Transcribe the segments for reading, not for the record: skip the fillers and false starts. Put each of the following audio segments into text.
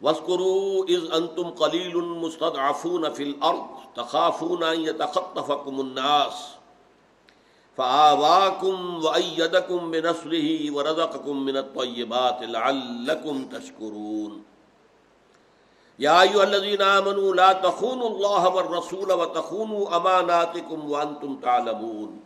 واذکروا اذ انتم قلیل مستضعفون فی الارض تخافون ان یتخطفکم الناس فآواکم وأیدکم بنصرہ ورزقکم من الطیبات لعلکم تشکرون یا ایھا الذین آمنوا لا تخونوا اللہ والرسول وتخونوا اماناتکم وانتم تعلمون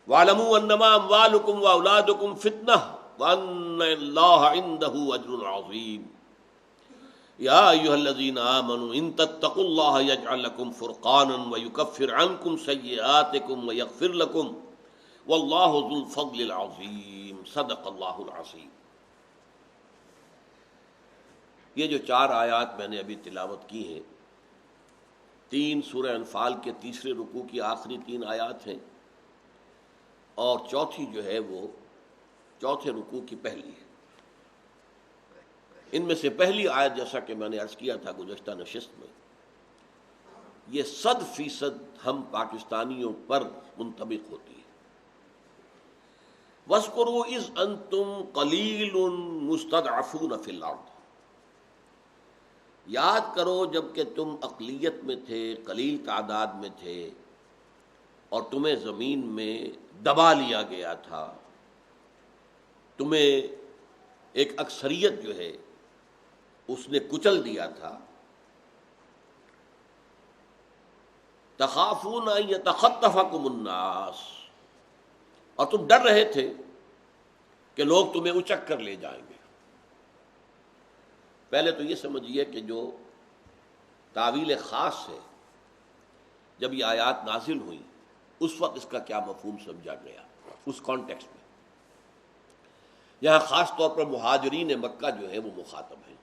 واعلموا انما اموالکم واولادکم فتنہ وان اللہ عندہ اجر عظیم یا ایھا الذین آمنوا ان تتقوا اللہ یجعل لکم فرقانا ویکفر عنکم سیئاتکم ویغفر لکم واللہ ذو الفضل العظیم صدق اللہ العظیم۔ یہ جو 4 آیات میں نے ابھی تلاوت کی ہیں 3 سورہ انفال کے تیسرے رکوع کی آخری 3 آیات ہیں، اور چوتھی جو ہے وہ چوتھے رکوع کی پہلی ہے۔ ان میں سے پہلی آیت جیسا کہ میں نے عرض کیا تھا گزشتہ نشست میں، یہ 100% ہم پاکستانیوں پر منطبق ہوتی ہے۔ وَاذْكُرُوا إِذْ أَنْتُمْ قَلِيلٌ مُسْتَضْعَفُونَ فِي الْأَرْضِ، یاد کرو جب کہ تم اقلیت میں تھے، قلیل تعداد میں تھے، اور تمہیں زمین میں دبا لیا گیا تھا، تمہیں ایک اکثریت جو ہے اس نے کچل دیا تھا۔ تخافون ان یتخطفکم الناس، اور تم ڈر رہے تھے کہ لوگ تمہیں اچک کر لے جائیں گے۔ پہلے تو یہ سمجھیے کہ جو تعویل خاص ہے، جب یہ آیات نازل ہوئی اس وقت اس کا کیا مفہوم سمجھا گیا، اس کانٹیکسٹ میں یہاں خاص طور پر مہاجرین مکہ جو ہے وہ مخاطب ہیں۔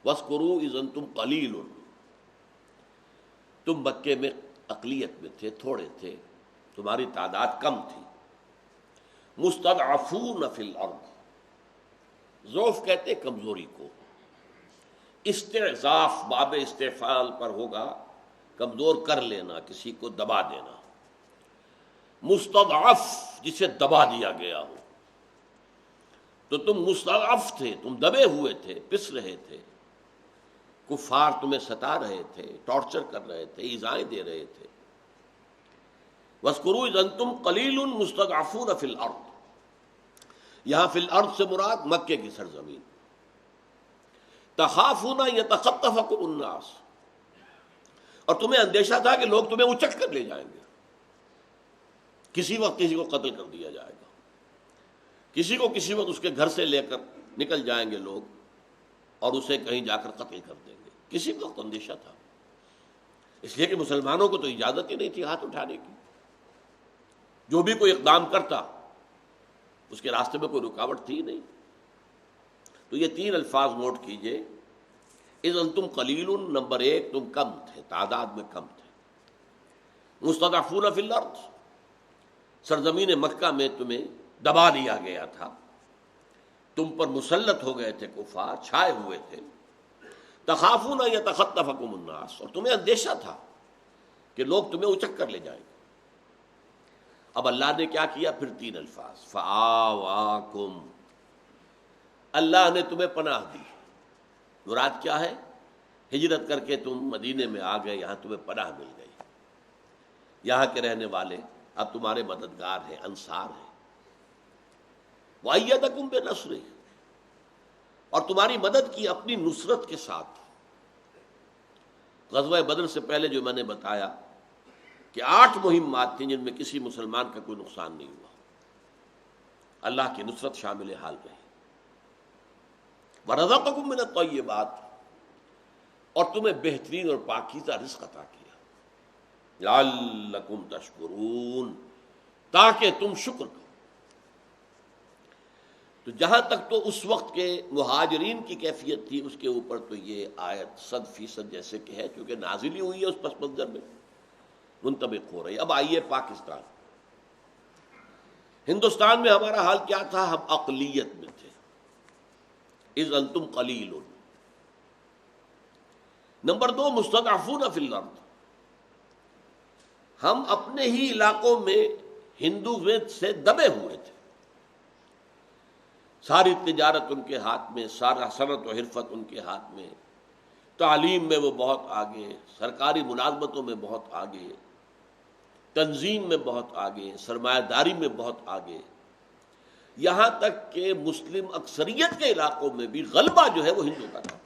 وَاذْكُرُوا إِذْ أَنْتُمْ قَلِيلٌ، تم مکے میں اقلیت میں تھے، تھوڑے تھے، تمہاری تعداد کم تھی۔ مستضعفون فی الارض، ضعف کہتے کمزوری کو، استعضاف باب استفعال پر ہوگا کمزور کر لینا، کسی کو دبا دینا۔ مستضعف جسے دبا دیا گیا ہو، تو تم مستضعف تھے، تم دبے ہوئے تھے، پس رہے تھے، کفار تمہیں ستا رہے تھے، ٹارچر کر رہے تھے، ایذائیں دے رہے تھے۔ وَاذْكُرُوا إِذْ أَنْتُمْ قَلِيلٌ مُسْتَضْعَفُونَ فِي الْأَرْضِ، یہاں فی الارض سے مراد مکے کی سرزمین۔ تخافون یتخطفکم الناس، اور تمہیں اندیشہ تھا کہ لوگ تمہیں اچک کر لے جائیں گے، کسی وقت کسی کو قتل کر دیا جائے گا، کسی وقت اس کے گھر سے لے کر نکل جائیں گے لوگ اور اسے کہیں جا کر قتل کر دیں گے، کسی وقت اندیشہ تھا۔ اس لیے کہ مسلمانوں کو تو اجازت ہی نہیں تھی ہاتھ اٹھانے کی، جو بھی کوئی اقدام کرتا اس کے راستے میں کوئی رکاوٹ تھی نہیں۔ تو یہ 3 الفاظ نوٹ کیجئے۔ اذ انتم قلیل، نمبر 1 تم کم تھے، تعداد میں کم تھے۔ مستضعفون فی الارض، سرزمین مکہ میں تمہیں دبا دیا گیا تھا، تم پر مسلط ہو گئے تھے کفار، چھائے ہوئے تھے۔ تخافون یتخطفکم الناس، اور تمہیں اندیشہ تھا کہ لوگ تمہیں اچک کر لے جائیں گے۔ اب اللہ نے کیا کیا؟ پھر 3 الفاظ، فآواکم، اللہ نے تمہیں پناہ دی۔ مراد کیا ہے؟ ہجرت کر کے تم مدینے میں آ گئے، یہاں تمہیں پناہ مل گئی، یہاں کے رہنے والے اب تمہارے مددگار ہیں، انصار ہیں۔ وَأَيَّدَكُمْ بِنَصْرِهِ، اور تمہاری مدد کی اپنی نصرت کے ساتھ۔ غزوہ بدر سے پہلے جو میں نے بتایا کہ 8 مہمات تھیں جن میں کسی مسلمان کا کوئی نقصان نہیں ہوا، اللہ کی نصرت شامل حال رہی۔ وَرَزَقَكُم مِّنَ الطَّيِّبَاتِ، اور تمہیں بہترین اور پاکیزہ رزق عطا کیا، لَعَلَّكُمْ تَشْكُرُونَ، تاکہ تم شکر کرو۔ تو جہاں تک تو اس وقت کے مہاجرین کی کیفیت تھی، اس کے اوپر تو یہ آیت 100% جیسے کہ ہے، کیونکہ نازل ہی ہوئی ہے اس پس منظر میں، منطبق ہو رہی۔ اب آئیے پاکستان، ہندوستان میں ہمارا حال کیا تھا؟ ہم اقلیت میں تھے، اذ انتم قلیل۔ نمبر 2 مستضعفون فی الارض، ہم اپنے ہی علاقوں میں ہندو سے دبے ہوئے تھے، ساری تجارت ان کے ہاتھ میں، سارا صنعت و حرفت ان کے ہاتھ میں، تعلیم میں وہ بہت آگے، سرکاری ملازمتوں میں بہت آگے، تنظیم میں بہت آگے، سرمایہ داری میں بہت آگے، یہاں تک کہ مسلم اکثریت کے علاقوں میں بھی غلبہ جو ہے وہ ہندو کا تھا۔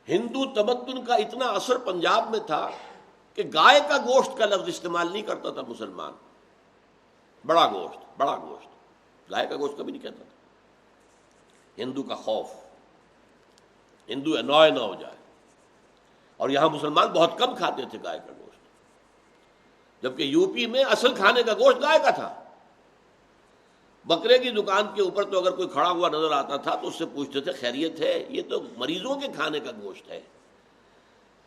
ہندو تمدن کا اتنا اثر پنجاب میں تھا کہ گائے کا گوشت کا لفظ استعمال نہیں کرتا تھا مسلمان، بڑا گوشت، بڑا گوشت، گائے کا گوشت کبھی نہیں کہتا تھا۔ ہندو کا خوف، ہندو انوائے نہ ہو جائے، اور یہاں مسلمان بہت کم کھاتے تھے گائے کا گوشت، جبکہ یو پی میں اصل کھانے کا گوشت گائے کا تھا۔ بکرے کی دکان کے اوپر تو اگر کوئی کھڑا ہوا نظر آتا تھا تو اس سے پوچھتے تھے خیریت ہے؟ یہ تو مریضوں کے کھانے کا گوشت ہے،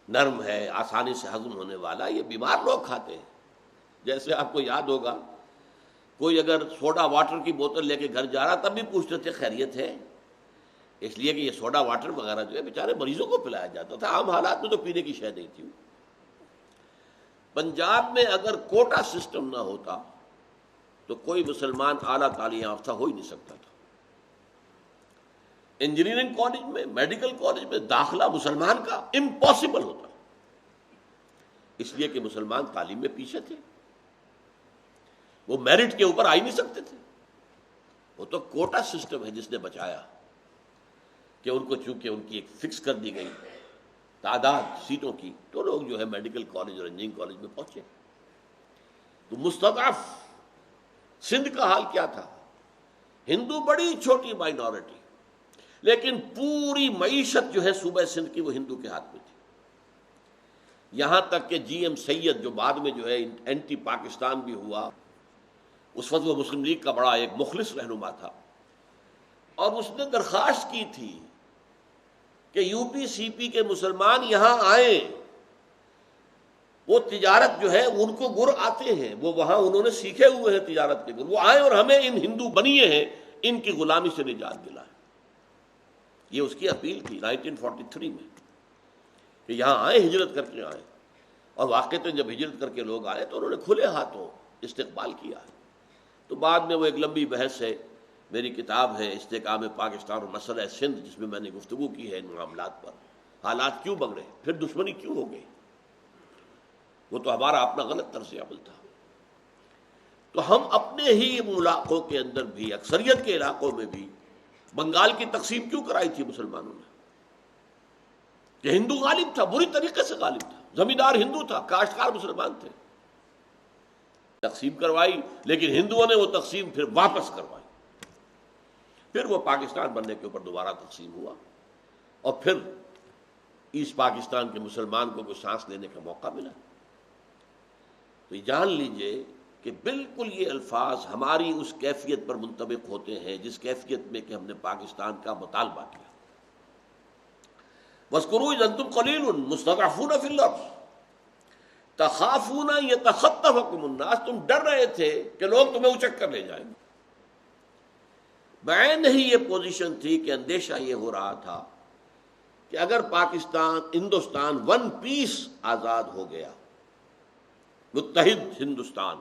نرم ہے، آسانی سے ہضم ہونے والا، یہ بیمار لوگ کھاتے ہیں۔ جیسے آپ کو یاد ہوگا کوئی اگر سوڈا واٹر کی بوتل لے کے گھر جا رہا تب بھی پوچھتے تھے خیریت ہے، اس لیے کہ یہ سوڈا واٹر وغیرہ جو ہے بیچارے مریضوں کو پلایا جاتا تھا، عام حالات میں تو پینے کی شے نہیں تھی۔ پنجاب میں اگر کوٹا سسٹم نہ ہوتا تو کوئی مسلمان اعلیٰ تعلیم یافتہ ہو ہی نہیں سکتا تھا۔ انجینئرنگ کالج میں، میڈیکل کالج میں داخلہ مسلمان کا امپاسبل ہوتا، اس لیے کہ مسلمان تعلیم میں پیچھے تھے، وہ میرٹ کے اوپر آ ہی نہیں سکتے تھے۔ وہ تو کوٹا سسٹم ہے جس نے بچایا کہ ان کو چونکہ ان کی ایک فکس کر دی گئی تعداد سیٹوں کی، تو لوگ جو ہے میڈیکل کالج اور انجینئرنگ کالج میں پہنچے۔ تو مستضعف سندھ کا حال کیا تھا؟ ہندو بڑی چھوٹی مائنورٹی، لیکن پوری معیشت جو ہے صوبہ سندھ کی وہ ہندو کے ہاتھ میں تھی۔ یہاں تک کہ جی ایم سید جو بعد میں جو ہے اینٹی پاکستان بھی ہوا، اس وقت وہ مسلم لیگ کا بڑا ایک مخلص رہنما تھا، اور اس نے درخواست کی تھی کہ یو پی سی پی کے مسلمان یہاں آئیں، وہ تجارت جو ہے ان کو گر آتے ہیں، وہ وہاں انہوں نے سیکھے ہوئے ہیں تجارت کے گر، وہ آئیں اور ہمیں ان ہندو بنیے ہیں ان کی غلامی سے نجات دلائیں۔ یہ اس کی اپیل تھی 1943 میں کہ یہاں آئیں، ہجرت کر کے آئیں، اور واقعتاً جب ہجرت کر کے لوگ آئے تو انہوں نے کھلے ہاتھوں استقبال کیا۔ تو بعد میں وہ ایک لمبی بحث ہے، میری کتاب ہے استحکام پاکستان اور مسئلہ سندھ، جس میں میں نے گفتگو کی ہے ان معاملات پر، حالات کیوں بگڑے، پھر دشمنی کیوں ہو گئی، وہ تو ہمارا اپنا غلط طرز عمل تھا۔ تو ہم اپنے ہی علاقوں کے اندر بھی، اکثریت کے علاقوں میں بھی، بنگال کی تقسیم کیوں کرائی تھی مسلمانوں نے؟ کہ ہندو غالب تھا، بری طریقے سے غالب تھا، زمیندار ہندو تھا، کاشتکار مسلمان تھے، تقسیم کروائی، لیکن ہندوؤں نے وہ تقسیم پھر واپس کروائی، پھر وہ پاکستان بننے کے اوپر دوبارہ تقسیم ہوا، اور پھر ایسٹ پاکستان کے مسلمان کو کوئی سانس لینے کا موقع ملا۔ تو جان لیجئے کہ بالکل یہ الفاظ ہماری اس کیفیت پر منطبق ہوتے ہیں جس کیفیت میں کہ ہم نے پاکستان کا مطالبہ کیا۔ وَاذْكُرُوا إِذْ أَنْتُمْ قَلِيلٌ مُسْتَضْعَفُونَ فِي الْأَرْضِ تَخَافُونَ يَتَخَطَّفَكُمُ النَّاسُ، تم ڈر رہے تھے کہ لوگ تمہیں اچک کر لے جائیں گے۔ بعین ہی یہ پوزیشن تھی کہ اندیشہ یہ ہو رہا تھا کہ اگر پاکستان، ہندوستان ون پیس آزاد ہو گیا، متحد ہندوستان،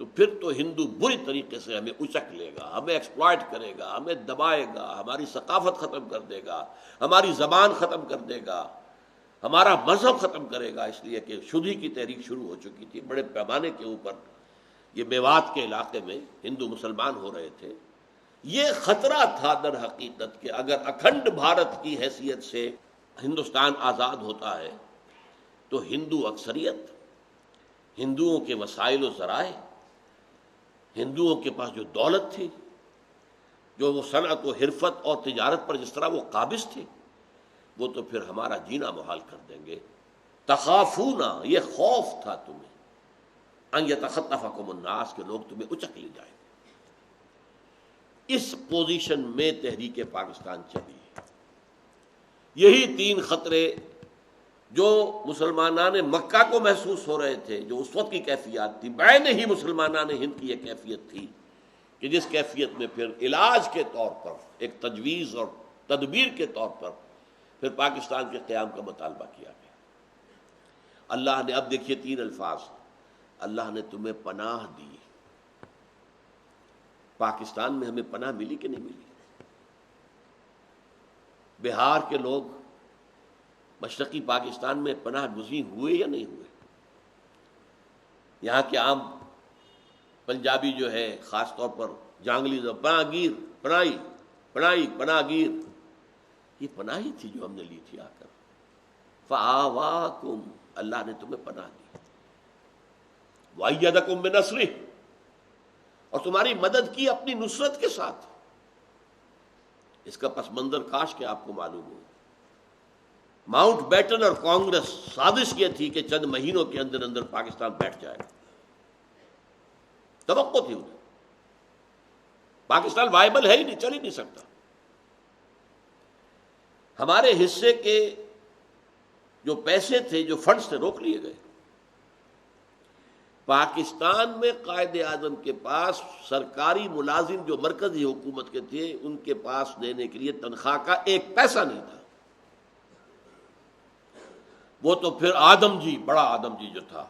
تو پھر تو ہندو بری طریقے سے ہمیں اچک لے گا، ہمیں ایکسپلائٹ کرے گا، ہمیں دبائے گا، ہماری ثقافت ختم کر دے گا، ہماری زبان ختم کر دے گا، ہمارا مذہب ختم کرے گا، اس لیے کہ شدھی کی تحریک شروع ہو چکی تھی بڑے پیمانے کے اوپر۔ یہ میوات کے علاقے میں ہندو مسلمان ہو رہے تھے۔ یہ خطرہ تھا در حقیقت کہ اگر اکھنڈ بھارت کی حیثیت سے ہندوستان آزاد ہوتا ہے تو ہندو اکثریت، ہندوؤں کے وسائل و ذرائع، ہندوؤں کے پاس جو دولت تھی، جو وہ صنعت و حرفت اور تجارت پر جس طرح وہ قابض تھے، وہ تو پھر ہمارا جینا محال کر دیں گے۔ تخافون، یہ خوف تھا تمہیں، ان یتخطفکم الناس، کہ لوگ تمہیں اچک لے جائیں گے۔ اس پوزیشن میں تحریک پاکستان چلی ہے۔ یہی تین خطرے جو مسلمانان مکہ کو محسوس ہو رہے تھے، جو اس وقت کی کیفیات تھی، بعین ہی مسلمانان ہند کی یہ کیفیت تھی کہ جس کیفیت میں پھر علاج کے طور پر، ایک تجویز اور تدبیر کے طور پر پھر پاکستان کے قیام کا مطالبہ کیا گیا۔ اللہ نے، اب دیکھیے تین الفاظ، اللہ نے تمہیں پناہ دی، پاکستان میں ہمیں پناہ ملی کہ نہیں ملی؟ بہار کے لوگ مشرقی پاکستان میں پناہ گزین ہوئے یا نہیں ہوئے؟ یہاں کے عام پنجابی جو ہے، خاص طور پر جانگلی، پناہ گیر، پناہ گیر، یہ پناہ ہی تھی جو ہم نے لی تھی آ کر. فآواکم، اللہ نے تمہیں پناہ دی. وَأَيَّدَكُم بِنَصْرِهِ، اور تمہاری مدد کی اپنی نصرت کے ساتھ. اس کا پس منظر کاش کہ آپ کو معلوم ہو. ماؤنٹ بیٹن اور کانگریس سازش یہ تھی کہ چند مہینوں کے اندر اندر پاکستان بیٹھ جائے گا. توقع تھی انہیں. پاکستان وائبل ہے ہی نہیں، چل ہی نہیں سکتا. ہمارے حصے کے جو پیسے تھے، جو فنڈز تھے، روک لیے گئے. پاکستان میں قائد اعظم کے پاس سرکاری ملازم جو مرکزی حکومت کے تھے، ان کے پاس دینے کے لیے تنخواہ کا ایک پیسہ نہیں تھا. وہ تو پھر آدم جی، بڑا آدم جی جو تھا،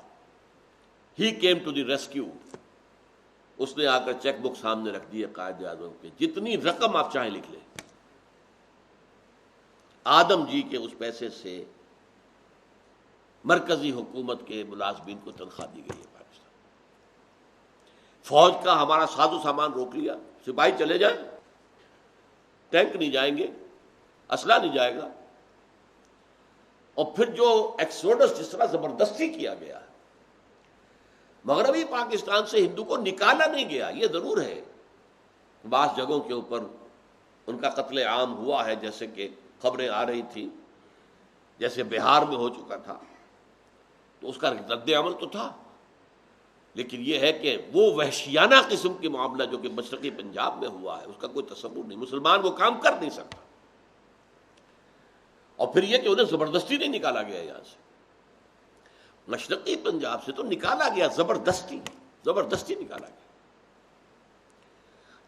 he came to the rescue. اس نے آ کر چیک بک سامنے رکھ دی قائد اعظم کے، جتنی رقم آپ چاہیں لکھ لیں. آدم جی کے اس پیسے سے مرکزی حکومت کے ملازمین کو تنخواہ دی گئی ہے. پاکستان فوج کا ہمارا ساز و سامان روک لیا. سپاہی چلے جائیں، ٹینک نہیں جائیں گے، اسلحہ نہیں جائے گا. اور پھر جو ایکسوڈس جس طرح زبردستی کیا گیا، مغربی پاکستان سے ہندو کو نکالا نہیں گیا. یہ ضرور ہے بعض جگہوں کے اوپر ان کا قتل عام ہوا ہے، جیسے کہ خبریں آ رہی تھیں، جیسے بہار میں ہو چکا تھا، تو اس کا رد عمل تو تھا. لیکن یہ ہے کہ وہ وحشیانہ قسم کے معاملہ جو کہ مشرقی پنجاب میں ہوا ہے، اس کا کوئی تصور نہیں. مسلمان وہ کام کر نہیں سکتا. اور پھر یہ کہ انہیں زبردستی نہیں نکالا گیا یہاں سے. مشرقی پنجاب سے تو نکالا گیا، زبردستی نکالا گیا.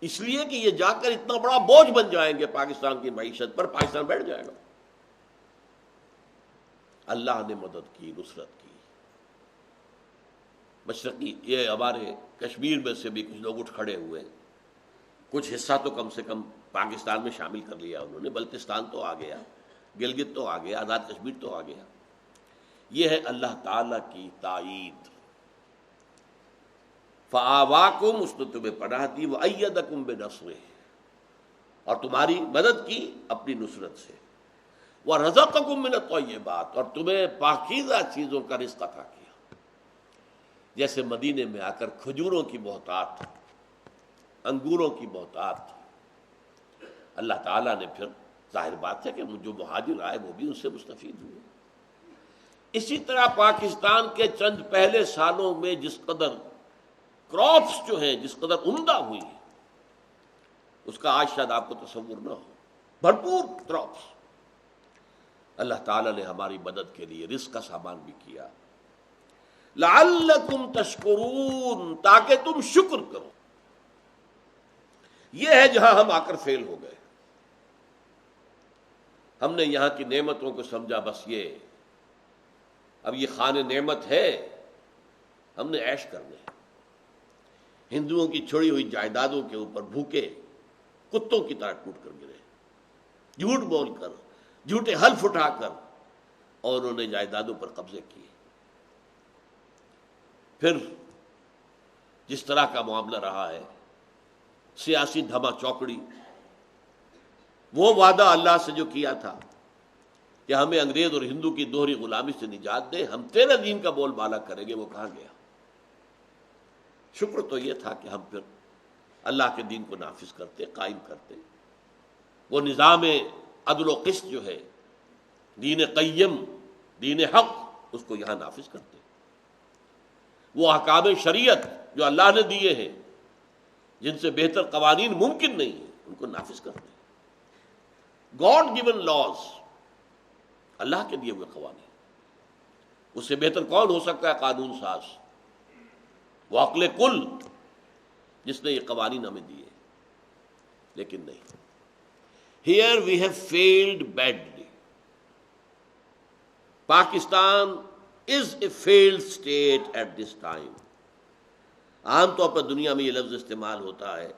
اس لیے کہ یہ جا کر اتنا بڑا بوجھ بن جائیں گے پاکستان کی معیشت پر، پاکستان بیٹھ جائے گا. اللہ نے مدد کی، نصرت کی. مشرقی یہ ہمارے کشمیر میں سے بھی کچھ لوگ اٹھ کھڑے ہوئے، کچھ حصہ تو کم سے کم پاکستان میں شامل کر لیا انہوں نے. بلتستان تو آ گیا، گلگت تو آ گیا، آزاد کشمیر تو آ گیا. یہ ہے اللہ تعالی کی تائید. فآواکم، اس نے تمہیں پناہ دی. وَأَيَّدَكُم بِنَصْرِهِ، اور تمہاری مدد کی اپنی نصرت سے. وَرَزَقَكُم مِّنَ الطَّيِّبَاتِ، اور تمہیں پاکیزہ چیزوں کا رزق عطا کیا. جیسے مدینے میں آ کر کھجوروں کی بہتات، انگوروں کی بہتات، اللہ تعالیٰ نے پھر ظاہر بات ہے کہ جو مہاجر آئے وہ بھی ان سے مستفید ہوئے. اسی طرح پاکستان کے چند پہلے سالوں میں جس قدر کراپس جو ہیں، جس قدر عمدہ ہوئی، اس کا آج شاید آپ کو تصور نہ ہو. بھرپور کراپس. اللہ تعالیٰ نے ہماری مدد کے لیے رزق کا سامان بھی کیا. لعلکم تشکرون، تاکہ تم شکر کرو. یہ ہے جہاں ہم آ کر فیل ہو گئے. ہم نے یہاں کی نعمتوں کو سمجھا بس یہ اب یہ خان نعمت ہے، ہم نے عیش کرنے. ہندوؤں کی چھوڑی ہوئی جائیدادوں کے اوپر بھوکے کتوں کی طرح ٹوٹ کر گرے، جھوٹ بول کر، جھوٹے حلف اٹھا کر، اور انہوں نے جائیدادوں پر قبضے کیے. پھر جس طرح کا معاملہ رہا ہے، سیاسی دھما چوکڑی. وہ وعدہ اللہ سے جو کیا تھا کہ ہمیں انگریز اور ہندو کی دوہری غلامی سے نجات دے، ہم تیرے دین کا بول بالا کریں گے، وہ کہاں گیا؟ شکر تو یہ تھا کہ ہم پھر اللہ کے دین کو نافذ کرتے، قائم کرتے. وہ نظام عدل و قسط جو ہے، دین قیم، دین حق، اس کو یہاں نافذ کرتے. وہ احکام شریعت جو اللہ نے دیے ہیں، جن سے بہتر قوانین ممکن نہیں ہیں، ان کو نافذ کرتے. گاڈ گیون لاز، اللہ کے دیے ہوئے قوانین. اس سے بہتر کون ہو سکتا ہے قانون ساز؟ وہ عقل کل جس نے یہ قوانین ہمیں دیے. لیکن نہیں. Here we have failed badly. Pakistan is a failed state at this time. عام طور پر دنیا میں یہ لفظ استعمال ہوتا ہے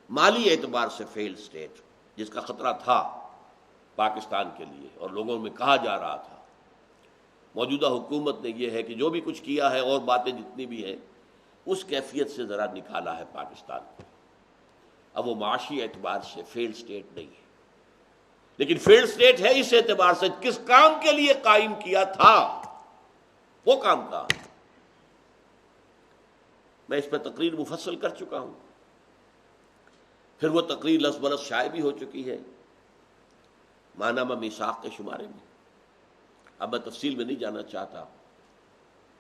مالی اعتبار سے فیل اسٹیٹ، جس کا خطرہ تھا پاکستان کے لیے اور لوگوں میں کہا جا رہا تھا، موجودہ حکومت نے یہ ہے کہ جو بھی کچھ کیا ہے اور باتیں جتنی بھی ہیں اس کیفیت سے ذرا نکالا ہے پاکستان کو۔ اب وہ معاشی اعتبار سے فیل اسٹیٹ نہیں ہے، لیکن فیل اسٹیٹ ہے اس اعتبار سے کس کام کے لیے قائم کیا تھا، وہ کام کہاں ہے؟ میں اس پہ تقریر مفصل کر چکا ہوں، پھر وہ تقریر لفظ بلفظ شائع بھی ہو چکی ہے مانامہ میثاق کے شمارے میں۔ اب میں تفصیل میں نہیں جانا چاہتا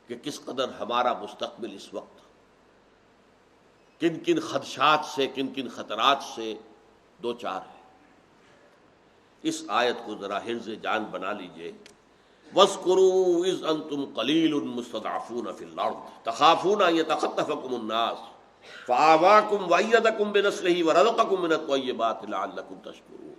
کہ کس قدر ہمارا مستقبل اس وقت کن کن خدشات سے، کن کن خطرات سے دو چار ہے۔ اس آیت کو ذرا حرز جان بنا لیجئے۔ وَاذْكُرُوا إِذْ أَنْتُمْ قَلِيلٌ مُسْتَضْعَفُونَ فِي الْأَرْضِ تَخَافُونَ أَنْ يَتَخَطَّفَكُمُ النَّاسُ فَآوَاكُمْ وَأَيَّدَكُمْ بِنَصْرِهِ وَرَزَقَكُمْ مِنَ الطَّيِّبَاتِ لَعَلَّكُمْ تَشْكُرُونَ۔